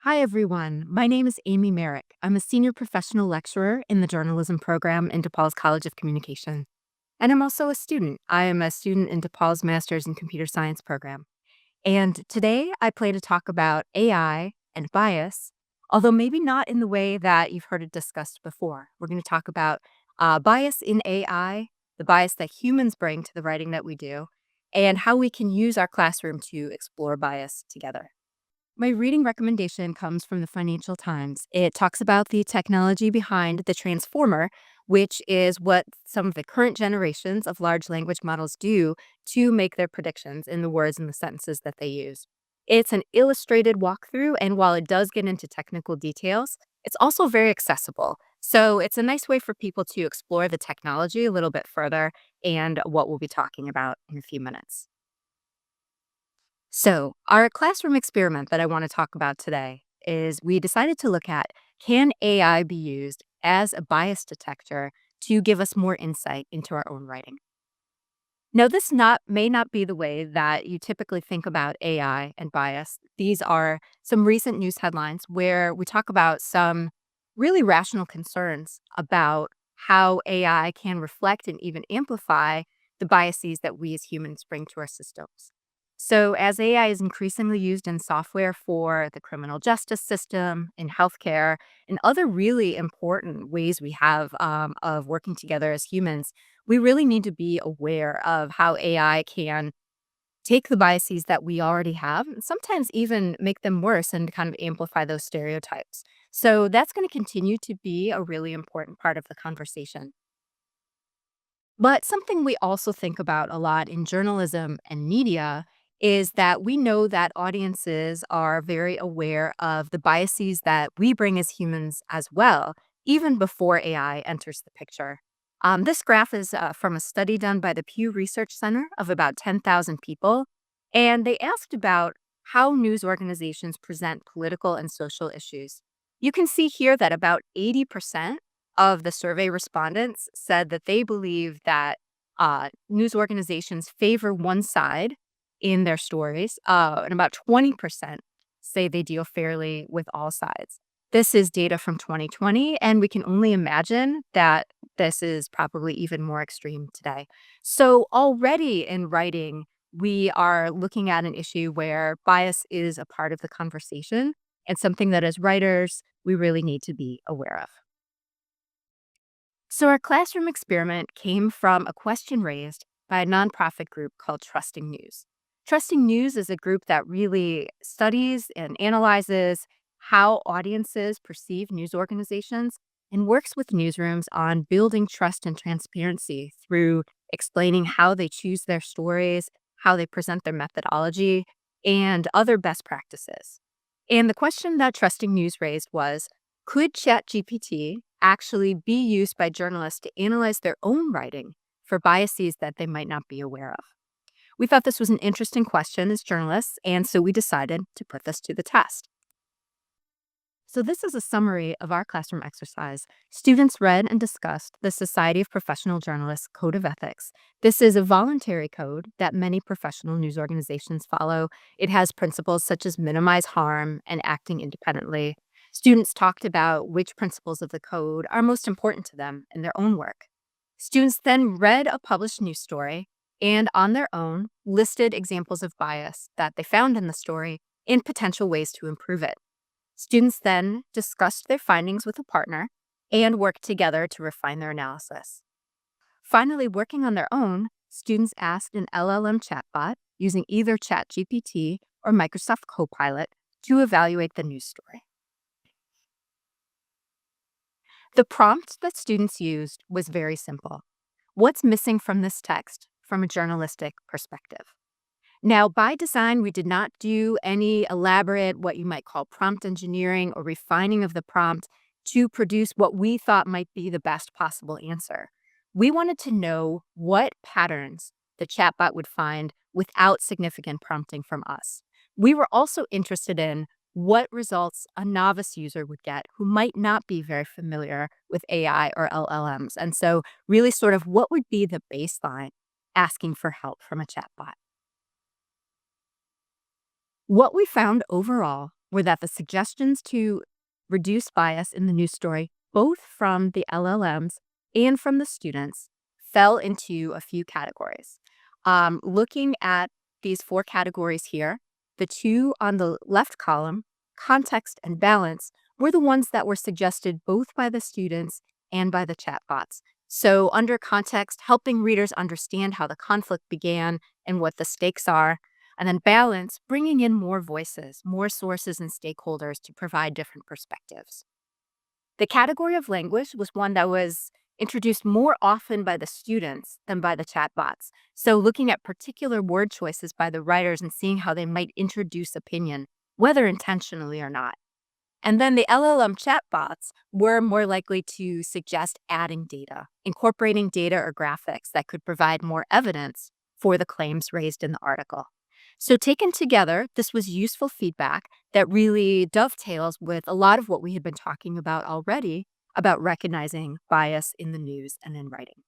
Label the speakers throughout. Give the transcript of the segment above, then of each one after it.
Speaker 1: Hi, everyone. My name is Amy Merrick. I'm a senior professional lecturer in the journalism program in DePaul's College of Communication. And I'm also a student. I am a student in DePaul's Master's in Computer Science program. And today I plan to talk about AI and bias, although maybe not in the way that you've heard it discussed before. We're going to talk about bias in AI, the bias that humans bring to the writing that we do, and how we can use our classroom to explore bias together. My reading recommendation comes from the Financial Times. It talks about the technology behind the transformer, which is what some of the current generations of large language models do to make their predictions in the words and the sentences that they use. It's an illustrated walkthrough, and while it does get into technical details, it's also very accessible. So it's a nice way for people to explore the technology a little bit further and what we'll be talking about in a few minutes. So, our classroom experiment that I want to talk about today is we decided to look at, can AI be used as a bias detector to give us more insight into our own writing? Now, this not may not be the way that you typically think about AI and bias. These are some recent news headlines where we talk about some really rational concerns about how AI can reflect and even amplify the biases that we as humans bring to our systems. So, as AI is increasingly used in software for the criminal justice system, in healthcare, and other really important ways we have of working together as humans, we really need to be aware of how AI can take the biases that we already have and sometimes even make them worse and kind of amplify those stereotypes. So that's going to continue to be a really important part of the conversation. But something we also think about a lot in journalism and media is that we know that audiences are very aware of the biases that we bring as humans as well, even before AI enters the picture. This graph is from a study done by the Pew Research Center of about 10,000 people, and they asked about how news organizations present political and social issues. You can see here that about 80% of the survey respondents said that they believe that news organizations favor one side in their stories, and about 20% say they deal fairly with all sides. This is data from 2020, and we can only imagine that this is probably even more extreme today. So, already in writing, we are looking at an issue where bias is a part of the conversation and something that as writers, we really need to be aware of. So, our classroom experiment came from a question raised by a nonprofit group called Trusting News. Trusting News is a group that really studies and analyzes how audiences perceive news organizations and works with newsrooms on building trust and transparency through explaining how they choose their stories, how they present their methodology, and other best practices. And the question that Trusting News raised was, could ChatGPT actually be used by journalists to analyze their own writing for biases that they might not be aware of? We thought this was an interesting question as journalists, and so we decided to put this to the test. So, this is a summary of our classroom exercise. Students read and discussed the Society of Professional Journalists Code of Ethics. This is a voluntary code that many professional news organizations follow. It has principles such as minimize harm and acting independently. Students talked about which principles of the code are most important to them in their own work. Students then read a published news story and, on their own, listed examples of bias that they found in the story and potential ways to improve it. Students then discussed their findings with a partner and worked together to refine their analysis. Finally, working on their own, students asked an LLM chatbot using either ChatGPT or Microsoft Copilot to evaluate the news story. The prompt that students used was very simple. What's missing from this text from a journalistic perspective? Now, by design, we did not do any elaborate, what you might call prompt engineering or refining of the prompt to produce what we thought might be the best possible answer. We wanted to know what patterns the chatbot would find without significant prompting from us. We were also interested in what results a novice user would get who might not be very familiar with AI or LLMs. And so, really, sort of what would be the baseline asking for help from a chatbot? What we found overall were that the suggestions to reduce bias in the news story, both from the LLMs and from the students, fell into a few categories. Looking at these four categories here, the two on the left column, context and balance, were the ones that were suggested both by the students and by the chatbots. So, under context, helping readers understand how the conflict began and what the stakes are. And then balance, bringing in more voices, more sources and stakeholders to provide different perspectives. The category of language was one that was introduced more often by the students than by the chatbots. So, looking at particular word choices by the writers and seeing how they might introduce opinion, whether intentionally or not. And then the LLM chatbots were more likely to suggest adding data, incorporating data or graphics that could provide more evidence for the claims raised in the article. So, taken together, this was useful feedback that really dovetails with a lot of what we had been talking about already about recognizing bias in the news and in writing.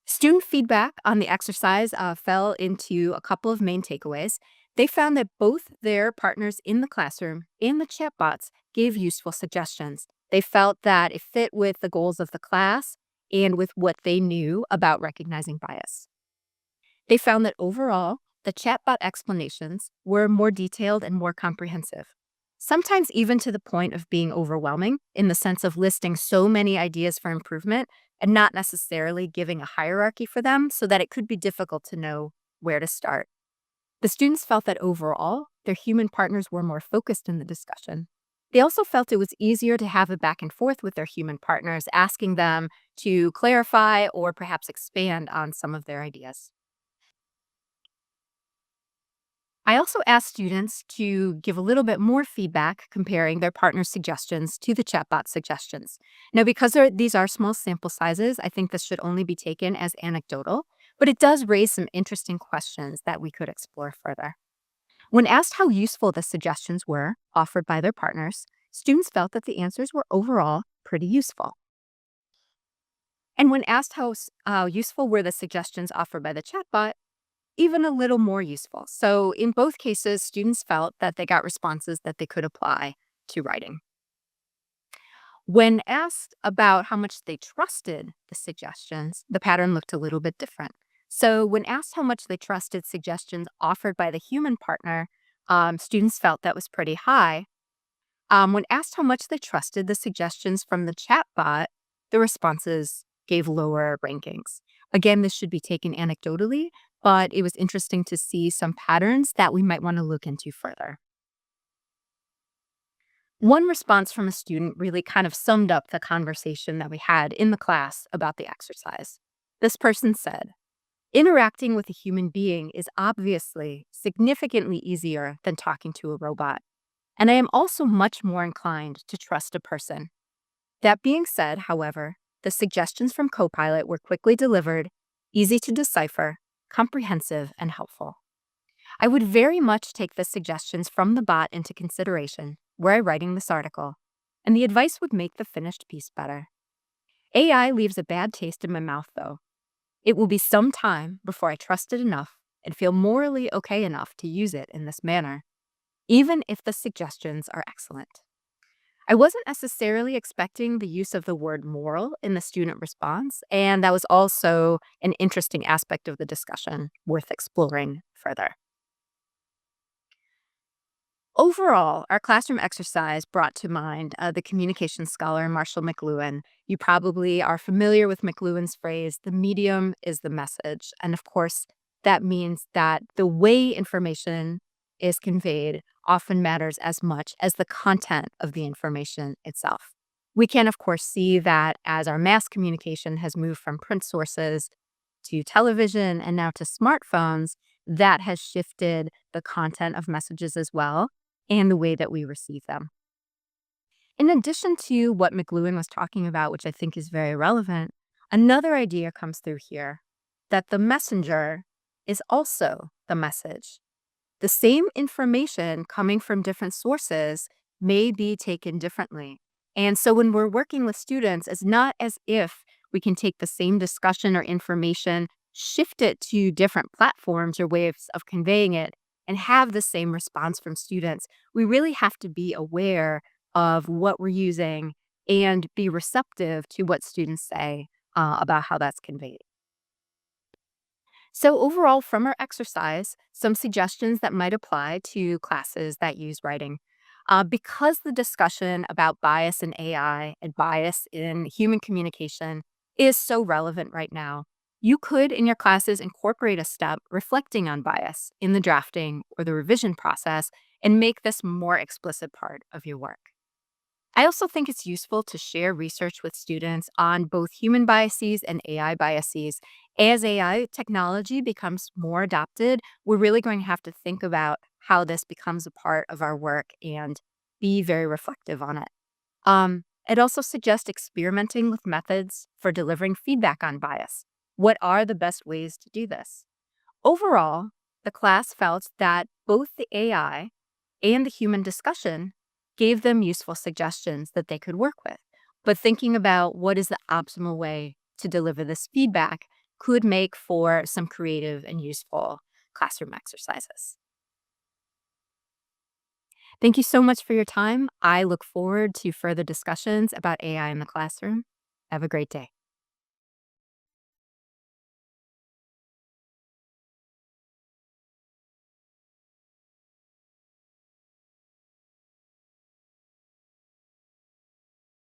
Speaker 1: Student feedback on the exercise fell into a couple of main takeaways. They found that both their partners in the classroom and the chatbots gave useful suggestions. They felt that it fit with the goals of the class and with what they knew about recognizing bias. They found that overall, the chatbot explanations were more detailed and more comprehensive, sometimes even to the point of being overwhelming in the sense of listing so many ideas for improvement and not necessarily giving a hierarchy for them so that it could be difficult to know where to start. The students felt that overall, their human partners were more focused in the discussion. They also felt it was easier to have a back and forth with their human partners, asking them to clarify or perhaps expand on some of their ideas. I also asked students to give a little bit more feedback comparing their partner's suggestions to the chatbot suggestions. Now, because these are small sample sizes, I think this should only be taken as anecdotal, but it does raise some interesting questions that we could explore further. When asked how useful the suggestions were offered by their partners, students felt that the answers were overall pretty useful. And when asked how useful were the suggestions offered by the chatbot, even a little more useful. So, in both cases, students felt that they got responses that they could apply to writing. When asked about how much they trusted the suggestions, the pattern looked a little bit different. So, when asked how much they trusted suggestions offered by the human partner, students felt that was pretty high. When asked how much they trusted the suggestions from the chatbot, the responses gave lower rankings. Again, this should be taken anecdotally, but it was interesting to see some patterns that we might want to look into further. One response from a student really kind of summed up the conversation that we had in the class about the exercise. This person said, interacting with a human being is obviously significantly easier than talking to a robot, and I am also much more inclined to trust a person. That being said, however, the suggestions from Copilot were quickly delivered, easy to decipher, comprehensive, and helpful. I would very much take the suggestions from the bot into consideration were I writing this article, and the advice would make the finished piece better. AI leaves a bad taste in my mouth, though. It will be some time before I trust it enough and feel morally okay enough to use it in this manner, even if the suggestions are excellent. I wasn't necessarily expecting the use of the word moral in the student response, and that was also an interesting aspect of the discussion worth exploring further. Overall, our classroom exercise brought to mind the communication scholar Marshall McLuhan. You probably are familiar with McLuhan's phrase, the medium is the message. And of course, that means that the way information is conveyed often matters as much as the content of the information itself. We can, of course, see that as our mass communication has moved from print sources to television and now to smartphones, that has shifted the content of messages as well and the way that we receive them. In addition to what McLuhan was talking about, which I think is very relevant, another idea comes through here that the messenger is also the message. The same information coming from different sources may be taken differently. And so when we're working with students, it's not as if we can take the same discussion or information shift it to different platforms or ways of conveying it and have the same response from students. We really have to be aware of what we're using and be receptive to what students say about how that's conveyed. So, overall, from our exercise, some suggestions that might apply to classes that use writing. Because the discussion about bias in AI and bias in human communication is so relevant right now, you could, in your classes, incorporate a step reflecting on bias in the drafting or the revision process and make this more explicit part of your work. I also think it's useful to share research with students on both human biases and AI biases. As AI technology becomes more adopted, we're really going to have to think about how this becomes a part of our work and be very reflective on it. It also suggests experimenting with methods for delivering feedback on bias. What are the best ways to do this? Overall, the class felt that both the AI and the human discussion gave them useful suggestions that they could work with. But thinking about what is the optimal way to deliver this feedback could make for some creative and useful classroom exercises. Thank you so much for your time. I look forward to further discussions about AI in the classroom. Have a great day.